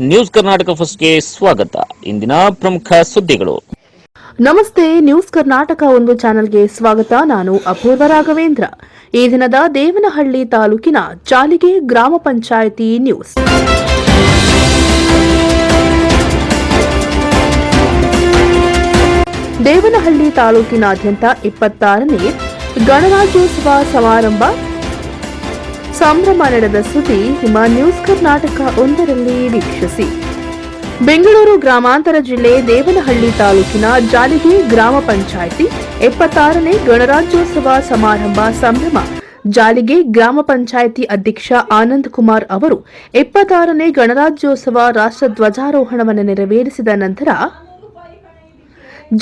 News Karnataka ಫಸ್ಟ್ಗೆ ಸ್ವಾಗತ. ಇಂದಿನ ಪ್ರಮುಖ ಸುದ್ದಿಗಳು. ನಮಸ್ತೆ, ನ್ಯೂಸ್ ಕರ್ನಾಟಕ ಒಂದು ಚಾನೆಲ್ಗೆ ಸ್ವಾಗತ. ನಾನು ಅಪೂರ್ವ ರಾಘವೇಂದ್ರ. ಈ ದಿನದ ದೇವನಹಳ್ಳಿ ತಾಲೂಕಿನ ಜಾಲಿಗೆ ಗ್ರಾಮ ಪಂಚಾಯಿತಿ ನ್ಯೂಸ್. ದೇವನಹಳ್ಳಿ ತಾಲೂಕಿನಾದ್ಯಂತ 26ನೇ ಗಣರಾಜ್ಯೋತ್ಸವ ಸಮಾರಂಭ ಸಂಭ್ರಮ ನಡೆದ ಸುದ್ದಿ ನಿಮ್ಮ ನ್ಯೂಸ್ ಕರ್ನಾಟಕ ಒಂದರಲ್ಲಿ ವೀಕ್ಷಿಸಿ. ಬೆಂಗಳೂರು ಗ್ರಾಮಾಂತರ ಜಿಲ್ಲೆ ದೇವನಹಳ್ಳಿ ತಾಲೂಕಿನ ಜಾಲಿಗೆ ಗ್ರಾಮ ಪಂಚಾಯಿತಿ 76ನೇ ಗಣರಾಜ್ಯೋತ್ಸವ ಸಮಾರಂಭ ಸಂಭ್ರಮ. ಜಾಲಿಗೆ ಗ್ರಾಮ ಪಂಚಾಯಿತಿ ಅಧ್ಯಕ್ಷ ಆನಂದ್ ಕುಮಾರ್ ಅವರು 76ನೇ ಗಣರಾಜ್ಯೋತ್ಸವ ರಾಷ್ಟ್ರ ಧ್ವಜಾರೋಹಣವನ್ನು ನೆರವೇರಿಸಿದ ನಂತರ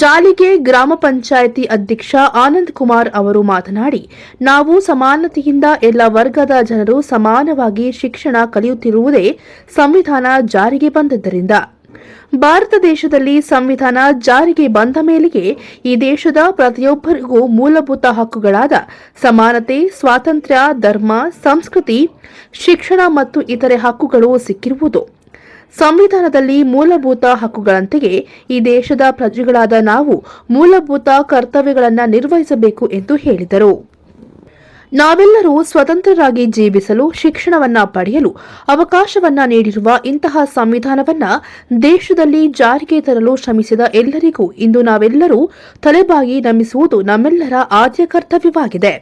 ಜಾಲಿಗೆ ಗ್ರಾಮ ಪಂಚಾಯಿತಿ ಅಧ್ಯಕ್ಷ ಆನಂದ್ ಕುಮಾರ್ ಅವರು ಮಾತನಾಡಿ, ನಾವು ಸಮಾನತೆಯಿಂದ ಎಲ್ಲ ವರ್ಗದ ಜನರು ಸಮಾನವಾಗಿ ಶಿಕ್ಷಣ ಕಲಿಯುತ್ತಿರುವುದೇ ಸಂವಿಧಾನ ಜಾರಿಗೆ ಬಂದದ್ದರಿಂದ. ಭಾರತ ದೇಶದಲ್ಲಿ ಸಂವಿಧಾನ ಜಾರಿಗೆ ಬಂದ ಮೇಲೆಯೇ ಈ ದೇಶದ ಪ್ರತಿಯೊಬ್ಬರಿಗೂ ಮೂಲಭೂತ ಹಕ್ಕುಗಳಾದ ಸಮಾನತೆ, ಸ್ವಾತಂತ್ರ್ಯ, ಧರ್ಮ, ಸಂಸ್ಕೃತಿ, ಶಿಕ್ಷಣ ಮತ್ತು ಇತರೆ ಹಕ್ಕುಗಳು ಸಿಕ್ಕಿರುವುದು. ಸಂವಿಧಾನದಲ್ಲಿ ಮೂಲಭೂತ ಹಕ್ಕುಗಳಂತೆಯೇ ಈ ದೇಶದ ಪ್ರಜೆಗಳಾದ ನಾವು ಮೂಲಭೂತ ಕರ್ತವ್ಯಗಳನ್ನು ನಿರ್ವಹಿಸಬೇಕು ಎಂದು ಹೇಳಿದರು. ನಾವೆಲ್ಲರೂ ಸ್ವತಂತ್ರರಾಗಿ ಜೀವಿಸಲು, ಶಿಕ್ಷಣವನ್ನ ಪಡೆಯಲು ಅವಕಾಶವನ್ನ ನೀಡಿರುವ ಇಂತಹ ಸಂವಿಧಾನವನ್ನ ದೇಶದಲ್ಲಿ ಜಾರಿಗೆ ತರಲು ಶ್ರಮಿಸಿದ ಎಲ್ಲರಿಗೂ ಇಂದು ನಾವೆಲ್ಲರೂ ತಲೆಬಾಗಿ ನಮಿಸುವುದು ನಮ್ಮೆಲ್ಲರ ಆದ್ಯ ಕರ್ತವ್ಯವಾಗಿದೆ.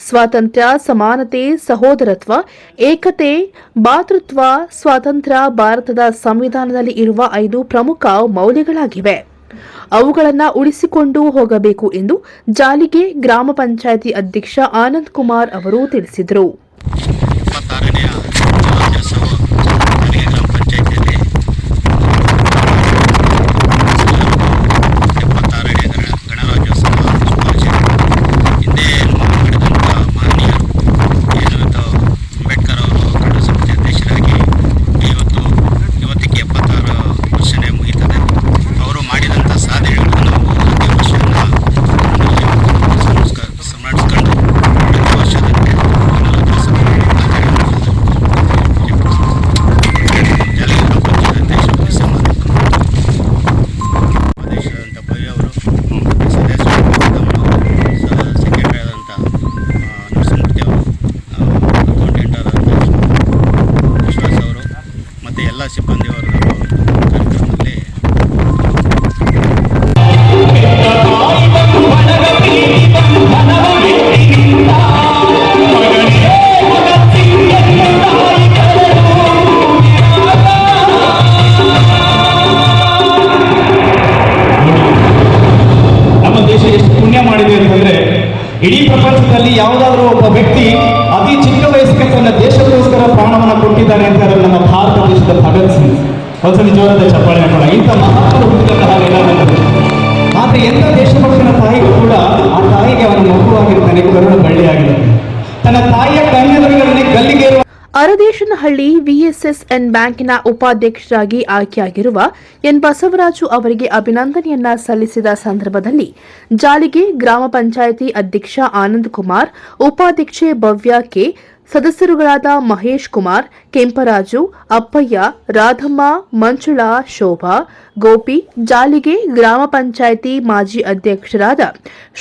ಸ್ವಾತಂತ್ರ್ಯ, ಸಮಾನತೆ, ಸಹೋದರತ್ವ, ಏಕತೆ, ಭಾತೃತ್ವ, ಸ್ವಾತಂತ್ರ್ಯ ಭಾರತದ ಸಂವಿಧಾನದಲ್ಲಿ ಇರುವ 5 ಪ್ರಮುಖ ಮೌಲ್ಯಗಳಾಗಿವೆ. ಅವುಗಳನ್ನು ಉಳಿಸಿಕೊಂಡು ಹೋಗಬೇಕು ಎಂದು ಜಾಲಿಗೆ ಗ್ರಾಮ ಪಂಚಾಯಿತಿ ಅಧ್ಯಕ್ಷ ಆನಂದ್ ಕುಮಾರ್ ಅವರು ತಿಳಿಸಿದರು. ಎಲ್ಲ ಸಿಬ್ಬಂದಿ ವರ್ಗಗಳು ಕಾರ್ಯಕ್ರಮದಲ್ಲಿ ನಮ್ಮ ದೇಶ ಎಷ್ಟು ಪುಣ್ಯ ಮಾಡಿದೆ ಅಂತಂದ್ರೆ, ಇಡೀ ಪ್ರಪಂಚದಲ್ಲಿ ಯಾವುದಾದ್ರೂ ಒಬ್ಬ ವ್ಯಕ್ತಿ ಅತಿ ಚಿಕ್ಕ ವಯಸ್ಸಿಗೆ ತನ್ನ ದೇಶಕ್ಕೋಸ್ಕರ ಪ್ರಾಣವನ್ನು ಕೊಟ್ಟಿದ್ದಾನೆ ಅಂತ ನಮ್ಮ ಭಾರತ ದೇಶದ ಭಗತ್ ಸಿಂಗ್. ಒಂದ್ಸಲಿ ಜೋರಾದ ಚಪ್ಪಾಳೆ ಹಾಕೋಣ. ಇಂಥ ಮಹಾತ್ಮರು ಹುಟ್ಟಿದ ಹಾಗೆಲ್ಲ. ಆದ್ರೆ ಎಂಥ ದೇಶಭಕ್ತನ ತಾಯಿಗೂ ಕೂಡ ಆ ತಾಯಿಗೆ ಅವನ ಮಗುವಾಗಿರ್ತಾನೆ, ಕರುಣ ಬಳ್ಳಿಯಾಗಿರುತ್ತೆ. ತನ್ನ ತಾಯಿಯ ಕಣ್ಣೆದುರುಗಳನ್ನೇ ಗಲ್ಲಿಗೇರುವ ಅರದೇಶನಹಳ್ಳಿ ವಿಎಸ್ಎಸ್ಎನ್ ಬ್ಯಾಂಕಿನ ಉಪಾಧ್ಯಕ್ಷರಾಗಿ ಆಯ್ಕೆಯಾಗಿರುವ ಎನ್ ಬಸವರಾಜು ಅವರಿಗೆ ಅಭಿನಂದನೆಯನ್ನ ಸಲ್ಲಿಸಿದ ಸಂದರ್ಭದಲ್ಲಿ ಜಾಲಿಗೆ ಗ್ರಾಮ ಪಂಚಾಯಿತಿ ಅಧ್ಯಕ್ಷ ಆನಂದ್ ಕುಮಾರ್, ಉಪಾಧ್ಯಕ್ಷೆ ಭವ್ಯ ಕೆ, ಸದಸ್ಯರುಗಳಾದ ಮಹೇಶ್ ಕುಮಾರ್, ಕೆಂಪರಾಜು, ಅಪ್ಪಯ್ಯ, ರಾಧಮ್ಮ, ಮಂಜುಳಾ, ಶೋಭಾ, ಗೋಪಿ, ಜಾಲಿಗೆ ಗ್ರಾಮ ಪಂಚಾಯಿತಿ ಮಾಜಿ ಅಧ್ಯಕ್ಷರಾದ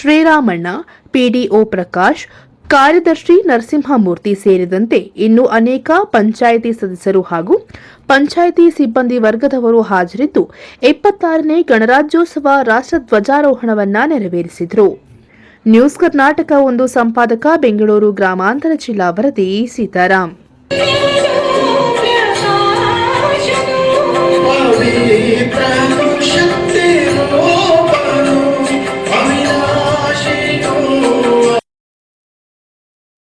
ಶ್ರೀರಾಮಣ್ಣ, ಪಿಡಿಒ ಪ್ರಕಾಶ್, ಕಾರ್ಯದರ್ಶಿ ನರಸಿಂಹಮೂರ್ತಿ ಸೇರಿದಂತೆ ಇನ್ನೂ ಅನೇಕ ಪಂಚಾಯಿತಿ ಸದಸ್ಯರು ಹಾಗೂ ಪಂಚಾಯಿತಿ ಸಿಬ್ಬಂದಿ ವರ್ಗದವರು ಹಾಜರಿದ್ದು 76ನೇ ಗಣರಾಜ್ಯೋತ್ಸವ ರಾಷ್ಟ್ರ ಧ್ವಜಾರೋಹಣವನ್ನ ನೆರವೇರಿಸಿದರು. ನ್ಯೂಸ್ ಕರ್ನಾಟಕ ಒಂದು ಸಂಪಾದಕ, ಬೆಂಗಳೂರು ಗ್ರಾಮಾಂತರ ಜಿಲ್ಲಾ ವರದಿ ಸೀತಾರಾಮ್.